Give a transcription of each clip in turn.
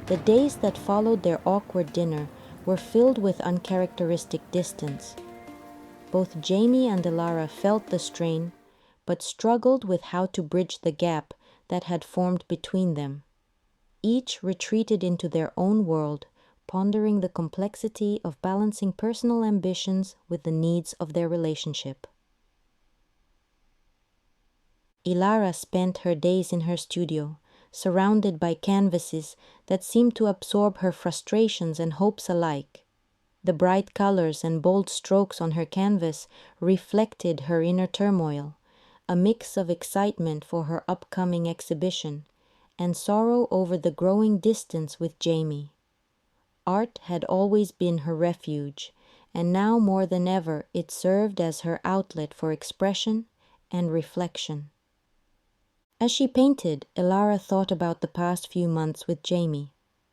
The days that followed their awkward dinner were filled with uncharacteristic distance. Both Jamie and Elara felt the strain, but struggled with how to bridge the gap that had formed between them. Each retreated into their own world, pondering the complexity of balancing personal ambitions with the needs of their relationship. Elara spent her days in her studio, surrounded by canvases that seemed to absorb her frustrations and hopes alike. The bright colors and bold strokes on her canvas reflected her inner turmoil, a mix of excitement for her upcoming exhibition and sorrow over the growing distance with Jamie. Art had always been her refuge, and now more than ever it served as her outlet for expression and reflection. As she painted, Elara thought about the past few months with Jamie.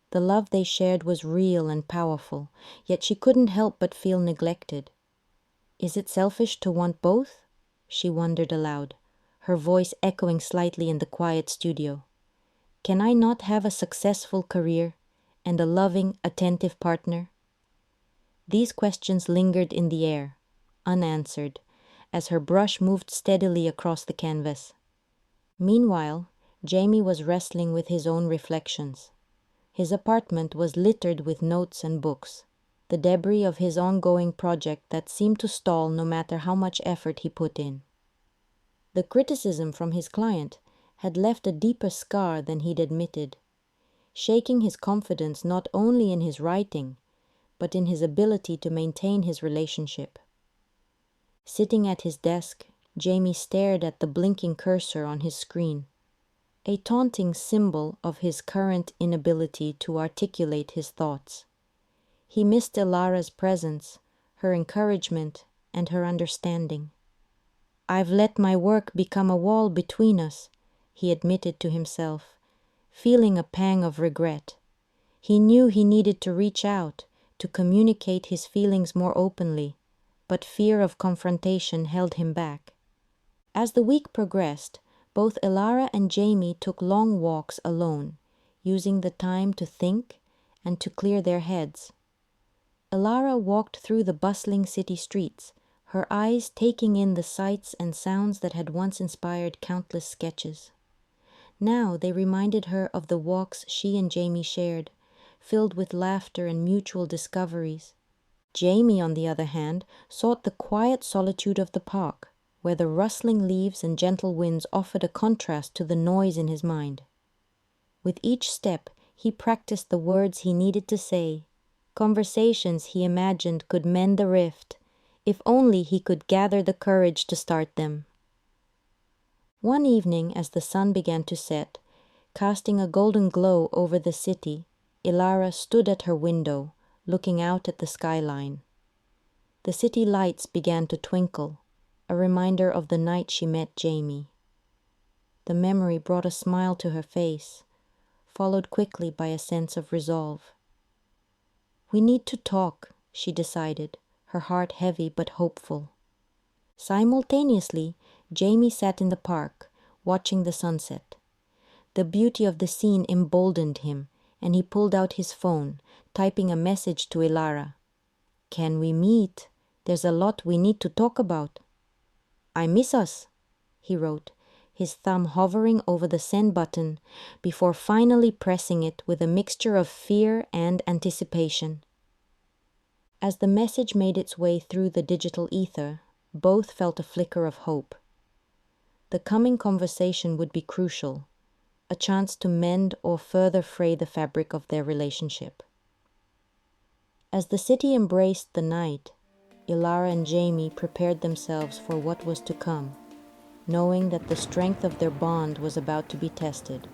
The love they shared was real and powerful, yet she couldn't help but feel neglected. Is it selfish to want both? She wondered aloud, her voice echoing slightly in the quiet studio. Can I not have a successful career and a loving, attentive partner? These questions lingered in the air, unanswered, as her brush moved steadily across the canvas. Meanwhile, Jamie was wrestling with his own reflections. His apartment was littered with notes and books, the debris of his ongoing project that seemed to stall no matter how much effort he put in. The criticism from his client had left a deeper scar than he'd admitted, shaking his confidence not only in his writing, but in his ability to maintain his relationship. Sitting at his desk, Jamie stared at the blinking cursor on his screen, a taunting symbol of his current inability to articulate his thoughts. He missed Elara's presence, her encouragement, and her understanding. "I've let my work become a wall between us," he admitted to himself, feeling a pang of regret. He knew he needed to reach out, to communicate his feelings more openly, but fear of confrontation held him back. As the week progressed, both Elara and Jamie took long walks alone, using the time to think and to clear their heads. Elara walked through the bustling city streets, her eyes taking in the sights and sounds that had once inspired countless sketches. Now they reminded her of the walks she and Jamie shared, filled with laughter and mutual discoveries. Jamie, on the other hand, sought the quiet solitude of the park, where the rustling leaves and gentle winds offered a contrast to the noise in his mind. With each step, he practiced the words he needed to say, conversations he imagined could mend the rift, if only he could gather the courage to start them. One evening, as the sun began to set, casting a golden glow over the city, Elara stood at her window, looking out at the skyline. The city lights began to twinkle, a reminder of the night she met Jamie. The memory brought a smile to her face, followed quickly by a sense of resolve. "We need to talk," she decided, her heart heavy but hopeful. Simultaneously, Jamie sat in the park, watching the sunset. The beauty of the scene emboldened him, and he pulled out his phone, typing a message to Elara. "Can we meet? There's a lot we need to talk about." "I miss us," he wrote, his thumb hovering over the send button before finally pressing it with a mixture of fear and anticipation. As the message made its way through the digital ether, both felt a flicker of hope. The coming conversation would be crucial, a chance to mend or further fray the fabric of their relationship. As the city embraced the night, Elara and Jamie prepared themselves for what was to come, knowing that the strength of their bond was about to be tested.